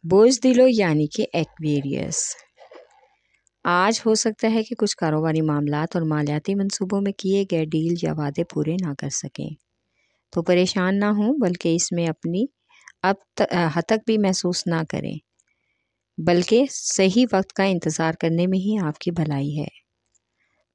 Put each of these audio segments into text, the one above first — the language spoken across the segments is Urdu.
بوجھ یعنی کہ ایکویریس۔ آج ہو سکتا ہے کہ کچھ کاروباری معاملات اور مالیاتی منصوبوں میں کیے گئے ڈیل یا وعدے پورے نہ کر سکیں، تو پریشان نہ ہوں، بلکہ اس میں اپنی ہتک بھی محسوس نہ کریں، بلکہ صحیح وقت کا انتظار کرنے میں ہی آپ کی بھلائی ہے۔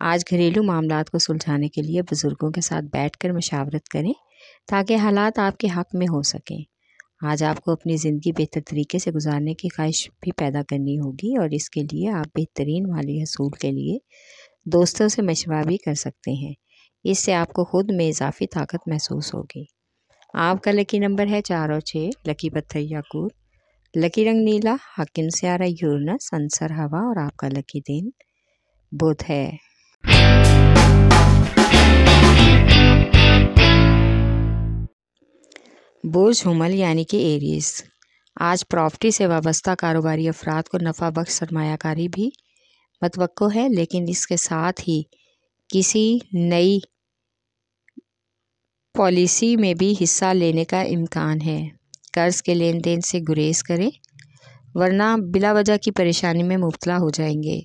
آج گھریلو معاملات کو سلجھانے کے لیے بزرگوں کے ساتھ بیٹھ کر مشاورت کریں تاکہ حالات آپ کے حق میں ہو سکیں۔ آج آپ کو اپنی زندگی بہتر طریقے سے گزارنے کی خواہش بھی پیدا کرنی ہوگی، اور اس کے لیے آپ بہترین مالی حصول کے لیے دوستوں سے مشورہ بھی کر سکتے ہیں۔ اس سے آپ کو خود میں اضافی طاقت محسوس ہوگی۔ آپ کا لکی نمبر ہے 4 اور 6، لکی پتھر یاقوت، لکی رنگ نیلا، حاکم سیارہ یورینس، عنصر ہوا، اور آپ کا لکی دن بدھ ہے۔ بوجھ حمل یعنی کہ ایریز۔ آج پراپرٹی سے وابستہ کاروباری افراد کو نفع بخش سرمایہ کاری بھی متوقع ہے، لیکن اس کے ساتھ ہی کسی نئی پالیسی میں بھی حصہ لینے کا امکان ہے۔ قرض کے لین دین سے گریز کریں، ورنہ بلا وجہ کی پریشانی میں مبتلا ہو جائیں گے۔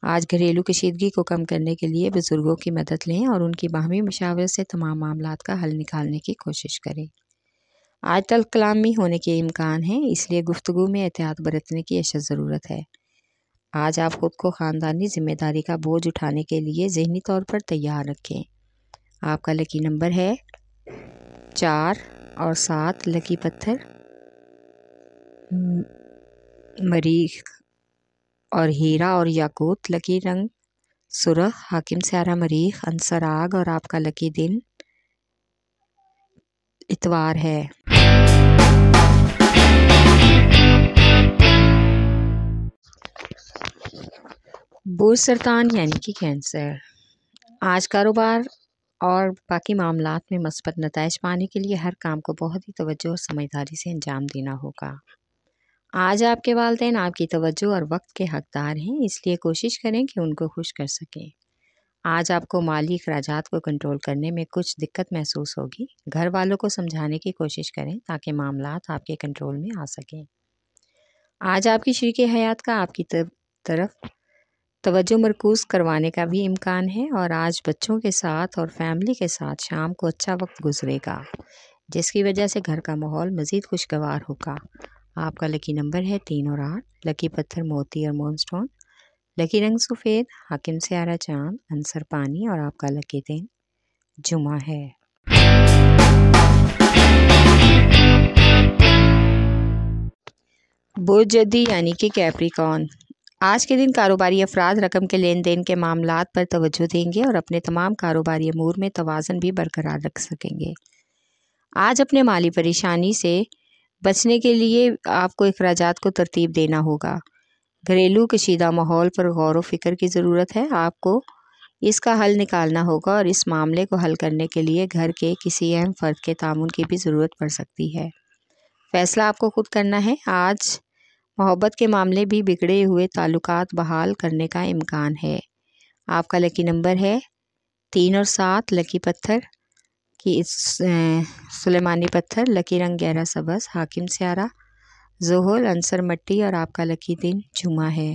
آج گھریلو کشیدگی کو کم کرنے کے لیے بزرگوں کی مدد لیں اور ان کی باہمی مشاورت سے تمام معاملات کا حل نکالنے کی کوشش کریں۔ آج تلخ کلامی ہونے کے امکان ہیں، اس لیے گفتگو میں احتیاط برتنے کی اشد ضرورت ہے۔ آج آپ خود کو خاندانی ذمہ داری کا بوجھ اٹھانے کے لیے ذہنی طور پر تیار رکھیں۔ آپ کا لکی نمبر ہے 4 اور 7، لکی پتھر مریخ اور ہیرا اور یاقوت، لکی رنگ سرخ، حاکم سیارہ مریخ، عنصر آگ، اور آپ کا لکی دن اتوار ہے۔ بوجھ سرطان یعنی کہ کینسر۔ آج کاروبار اور باقی معاملات میں مثبت نتائج پانے کے لیے ہر کام کو بہت ہی توجہ اور سمجھداری سے انجام دینا ہوگا۔ آج آپ کے والدین آپ کی توجہ اور وقت کے حقدار ہیں، اس لیے کوشش کریں کہ ان کو خوش کر سکیں۔ آج آپ کو مالی اخراجات کو کنٹرول کرنے میں کچھ دقت محسوس ہوگی۔ گھر والوں کو سمجھانے کی کوشش کریں تاکہ معاملات آپ کے کنٹرول میں آ سکیں۔ آج آپ کی شریک حیات کا آپ کی طرف توجہ مرکوز کروانے کا بھی امکان ہے، اور آج بچوں کے ساتھ اور فیملی کے ساتھ شام کو اچھا وقت گزرے گا، جس کی وجہ سے گھر کا ماحول مزید خوشگوار ہوگا۔ آپ کا لکی نمبر ہے 3 اور 8، لکی پتھر موتی اور مون سٹون، لکی رنگ سفید، حاکم سیارہ چاند، عنصر پانی، اور آپ کا لکی دن جمعہ ہے۔ بوجھ جدی یعنی کہ کیپریکارن۔ آج کے دن کاروباری افراد رقم کے لین دین کے معاملات پر توجہ دیں گے اور اپنے تمام کاروباری امور میں توازن بھی برقرار رکھ سکیں گے۔ آج اپنے مالی پریشانی سے بچنے کے لیے آپ کو اخراجات کو ترتیب دینا ہوگا۔ گھریلو کشیدہ ماحول پر غور و فکر کی ضرورت ہے۔ آپ کو اس کا حل نکالنا ہوگا، اور اس معاملے کو حل کرنے کے لیے گھر کے کسی اہم فرد کے تعاون کی بھی ضرورت پڑ سکتی ہے۔ فیصلہ آپ کو خود کرنا ہے۔ آج محبت کے معاملے بھی بگڑے ہوئے تعلقات بحال کرنے کا امکان ہے۔ آپ کا لکی نمبر ہے 3 اور 7، لکی پتھر کی سلیمانی پتھر، لکی رنگ گہرا سبز، حاکم سیارہ زحل، عنصر مٹی، اور آپ کا لکی دن جمعہ ہے۔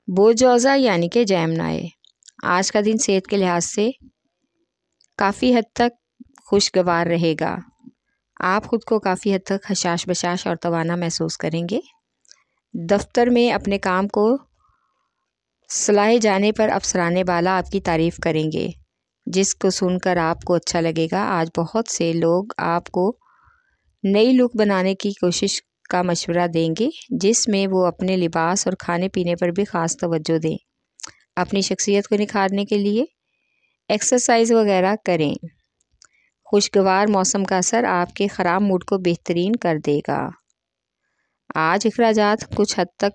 بوجھ جوزا یعنی کہ جیمنائی۔ آج کا دن صحت کے لحاظ سے کافی حد تک خوشگوار رہے گا۔ آپ خود کو کافی حد تک حشاش بشاش اور توانا محسوس کریں گے۔ دفتر میں اپنے کام کو صلاحے جانے پر افسران بالا آپ کی تعریف کریں گے، جس کو سن کر آپ کو اچھا لگے گا۔ آج بہت سے لوگ آپ کو نئی لک بنانے کی کوشش کا مشورہ دیں گے، جس میں وہ اپنے لباس اور کھانے پینے پر بھی خاص توجہ دیں۔ اپنی شخصیت کو نکھارنے کے لیے ایکسرسائز وغیرہ کریں۔ خوشگوار موسم کا اثر آپ کے خراب موڈ کو بہترین کر دے گا۔ آج اخراجات کچھ حد تک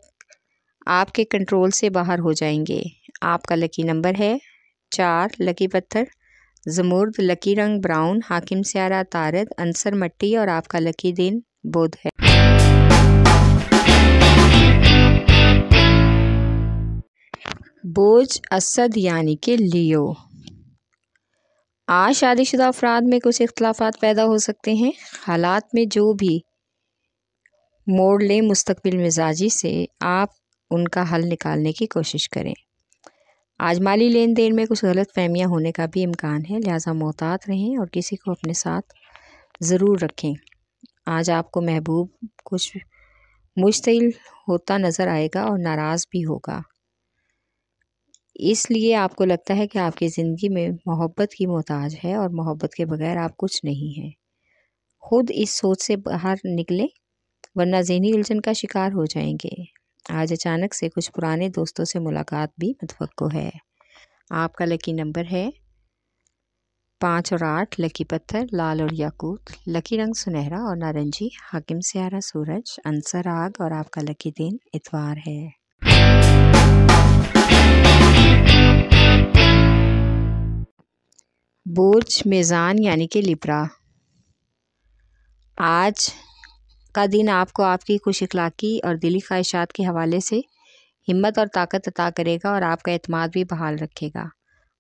آپ کے کنٹرول سے باہر ہو جائیں گے۔ آپ کا لکی نمبر ہے 4، لکی پتھر زمرد، لکی رنگ براؤن، حاکم سیارہ طارد، عنصر مٹی، اور آپ کا لکی دن بدھ ہے۔ بوجھ اسد یعنی کہ لیو۔ آج شادی شدہ افراد میں کچھ اختلافات پیدا ہو سکتے ہیں۔ حالات میں جو بھی موڑ لیں مستقبل مزاجی سے آپ ان کا حل نکالنے کی کوشش کریں۔ آج مالی لین دین میں کچھ غلط فہمیاں ہونے کا بھی امکان ہے، لہٰذا محتاط رہیں اور کسی کو اپنے ساتھ ضرور رکھیں۔ آج آپ کو محبوب کچھ مشتعل ہوتا نظر آئے گا اور ناراض بھی ہوگا، اس لیے آپ کو لگتا ہے کہ آپ کی زندگی میں محبت کی محتاج ہے اور محبت کے بغیر آپ کچھ نہیں ہیں۔ خود اس سوچ سے باہر نکلیں ورنہ ذہنی الجھن کا شکار ہو جائیں گے۔ آج اچانک سے کچھ پرانے دوستوں سے ملاقات بھی متوقع ہے۔ آپ کا لکی نمبر ہے 5 اور 8، لکی پتھر لال اور یاقوت، لکی رنگ سنہرا اور نارنجی، حاکم سیارہ سورج، عنصر آگ اور آپ کا لکی دن اتوار ہے۔ برج میزان یعنی کہ لبرا، آج کا دن آپ کو آپ کی خوش اخلاقی اور دلی خواہشات کے حوالے سے ہمت اور طاقت عطا کرے گا اور آپ کا اعتماد بھی بحال رکھے گا۔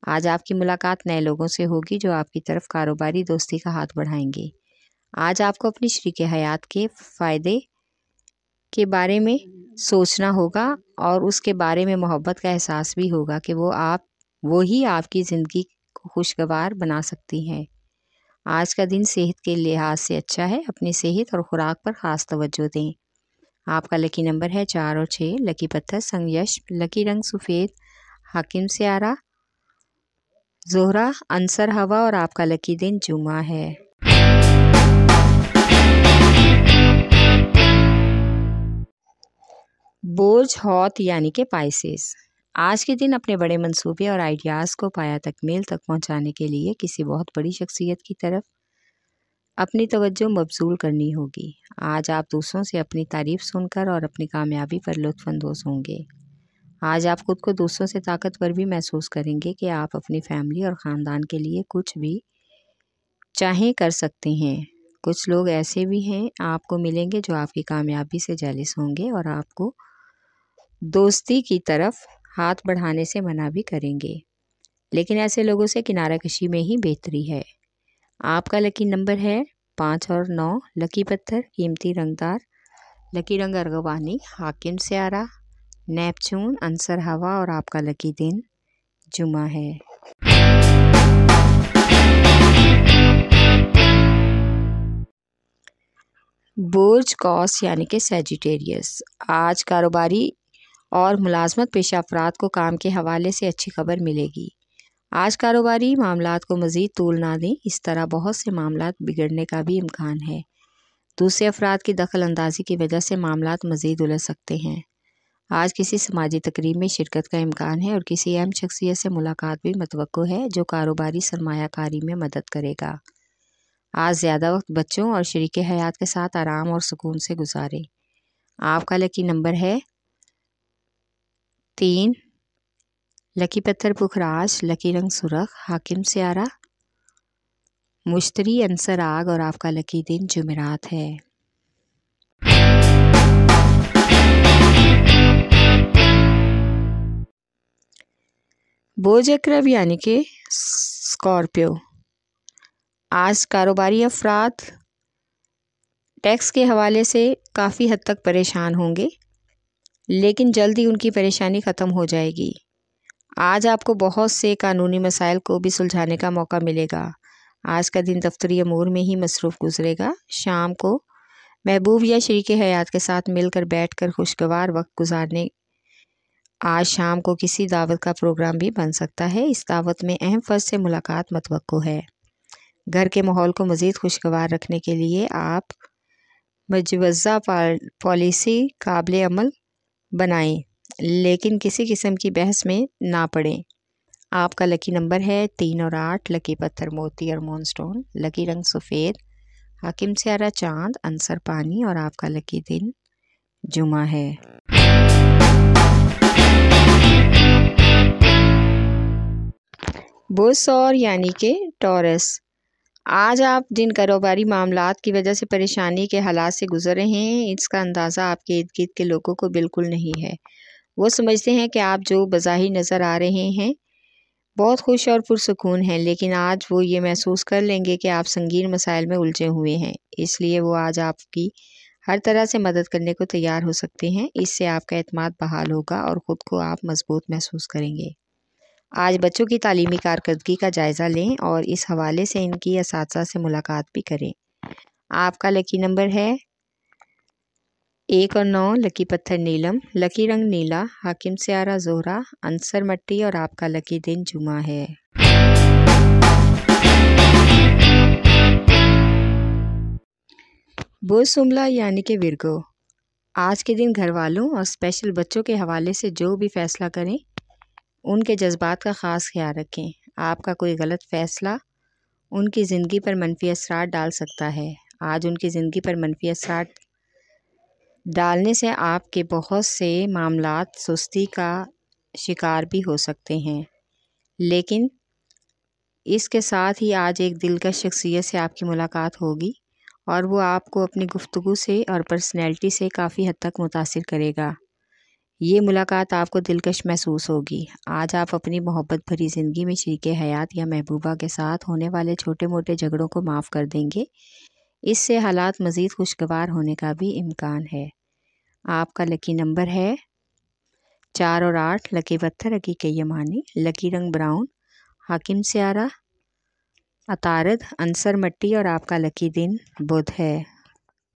آج آپ کی ملاقات نئے لوگوں سے ہوگی جو آپ کی طرف کاروباری دوستی کا ہاتھ بڑھائیں گے۔ آج آپ کو اپنی شریک حیات کے فائدے کے بارے میں سوچنا ہوگا اور اس کے بارے میں محبت کا احساس بھی ہوگا کہ وہی آپ کی زندگی کو خوشگوار بنا سکتی ہیں۔ آج کا دن صحت کے لحاظ سے اچھا ہے، اپنی صحت اور خوراک پر خاص توجہ دیں۔ آپ کا لکی نمبر ہے 4 اور 6، لکی پتھر سنگیش، لکی رنگ سفید، حاکم سیارہ زہرہ، عنصر ہوا اور آپ کا لکی دن جمعہ ہے۔ برج حوت یعنی کہ پائسیز، آج کے دن اپنے بڑے منصوبے اور آئیڈیاز کو پایہ تکمیل تک پہنچانے کے لیے کسی بہت بڑی شخصیت کی طرف اپنی توجہ مبذول کرنی ہوگی۔ آج آپ دوسروں سے اپنی تعریف سن کر اور اپنی کامیابی پر لطف اندوز ہوں گے۔ آج آپ خود کو دوسروں سے طاقتور بھی محسوس کریں گے کہ آپ اپنی فیملی اور خاندان کے لیے کچھ بھی چاہیں کر سکتے ہیں۔ کچھ لوگ ایسے بھی ہیں آپ کو ملیں گے جو آپ کی کامیابی سے جیلس ہوں گے اور آپ کو دوستی کی طرف ہاتھ بڑھانے سے منع بھی کریں گے، لیکن ایسے لوگوں سے کنارہ کشی میں ہی بہتری ہے۔ آپ کا لکی نمبر ہے 5 اور 9، لکی پتھر قیمتی رنگدار، لکی رنگ ارغوانی، حاکم سیارہ نیپچون، عنصر ہوا اور آپ کا لکی دن جمعہ ہے۔ برج قوس یعنی کہ سیجیٹیریس، آج کاروباری اور ملازمت پیشہ افراد کو کام کے حوالے سے اچھی خبر ملے گی۔ آج کاروباری معاملات کو مزید طول نہ دیں، اس طرح بہت سے معاملات بگڑنے کا بھی امکان ہے۔ دوسرے افراد کی دخل اندازی کی وجہ سے معاملات مزید الجھ سکتے ہیں۔ آج کسی سماجی تقریب میں شرکت کا امکان ہے اور کسی اہم شخصیت سے ملاقات بھی متوقع ہے جو کاروباری سرمایہ کاری میں مدد کرے گا۔ آج زیادہ وقت بچوں اور شریک حیات کے ساتھ آرام اور سکون سے گزاریں۔ آپ کا لکی نمبر ہے 3، لکی پتھر پکھراج، لکی رنگ سرخ، حاکم سیارہ مشتری، عنصر آگ اور آپ کا لکی دن جمعرات ہے۔ برج عقرب یعنی کہ اسکارپیو، آج کاروباری افراد ٹیکس کے حوالے سے کافی حد تک پریشان ہوں گے، لیکن جلد ہی ان کی پریشانی ختم ہو جائے گی۔ آج آپ کو بہت سے قانونی مسائل کو بھی سلجھانے کا موقع ملے گا۔ آج کا دن دفتری امور میں ہی مصروف گزرے گا۔ شام کو محبوب یا شریک حیات کے ساتھ مل کر بیٹھ کر خوشگوار وقت گزارنے۔ آج شام کو کسی دعوت کا پروگرام بھی بن سکتا ہے، اس دعوت میں اہم فرد سے ملاقات متوقع ہے۔ گھر کے ماحول کو مزید خوشگوار رکھنے کے لیے آپ مجوزہ پالیسی قابل عمل بنائیں، لیکن کسی قسم کی بحث میں نہ پڑیں۔ آپ کا لکی نمبر ہے 3 اور 8، لکی پتھر موتی اور مون سٹون، لکی رنگ سفید، حاکم سیارہ چاند، عنصر پانی اور آپ کا لکی دن جمعہ ہے۔ برج ثور یعنی کہ ٹورس، آج آپ جن کاروباری معاملات کی وجہ سے پریشانی کے حالات سے گزر رہے ہیں، اس کا اندازہ آپ کے ارد گرد کے لوگوں کو بالکل نہیں ہے۔ وہ سمجھتے ہیں کہ آپ جو بظاہر نظر آ رہے ہیں بہت خوش اور پرسکون ہیں، لیکن آج وہ یہ محسوس کر لیں گے کہ آپ سنگین مسائل میں الجھے ہوئے ہیں، اس لیے وہ آج آپ کی ہر طرح سے مدد کرنے کو تیار ہو سکتے ہیں۔ اس سے آپ کا اعتماد بحال ہوگا اور خود کو آپ مضبوط محسوس کریں گے۔ آج بچوں کی تعلیمی کارکردگی کا جائزہ لیں اور اس حوالے سے ان کی اساتذہ سے ملاقات بھی کریں۔ آپ کا لکی نمبر ہے 1 اور 9، لکی پتھر نیلم، لکی رنگ نیلا، حاکم سیارہ زہرہ، عنصر مٹی اور آپ کا لکی دن جمعہ ہے۔ برج شملہ یعنی کہ ورگو، آج کے دن گھر والوں اور اسپیشل بچوں کے حوالے سے جو بھی فیصلہ کریں ان کے جذبات کا خاص خیال رکھیں۔ آپ کا کوئی غلط فیصلہ ان کی زندگی پر منفی اثرات ڈال سکتا ہے۔ آج ان کی زندگی پر منفی اثرات ڈالنے سے آپ کے بہت سے معاملات سستی کا شکار بھی ہو سکتے ہیں، لیکن اس کے ساتھ ہی آج ایک دلکش شخصیت سے آپ کی ملاقات ہوگی اور وہ آپ کو اپنی گفتگو سے اور پرسنالٹی سے کافی حد تک متاثر کرے گا۔ یہ ملاقات آپ کو دلکش محسوس ہوگی۔ آج آپ اپنی محبت بھری زندگی میں شریک حیات یا محبوبہ کے ساتھ ہونے والے چھوٹے موٹے جھگڑوں کو معاف کر دیں گے۔ اس سے حالات مزید خوشگوار ہونے کا بھی امکان ہے۔ آپ کا لکی نمبر ہے 4 اور 8، لکی پتھر حقیقی یمانی، لکی رنگ براؤن، حاکم سیارہ عطارد، عنصر مٹی اور آپ کا لکی دن بدھ ہے۔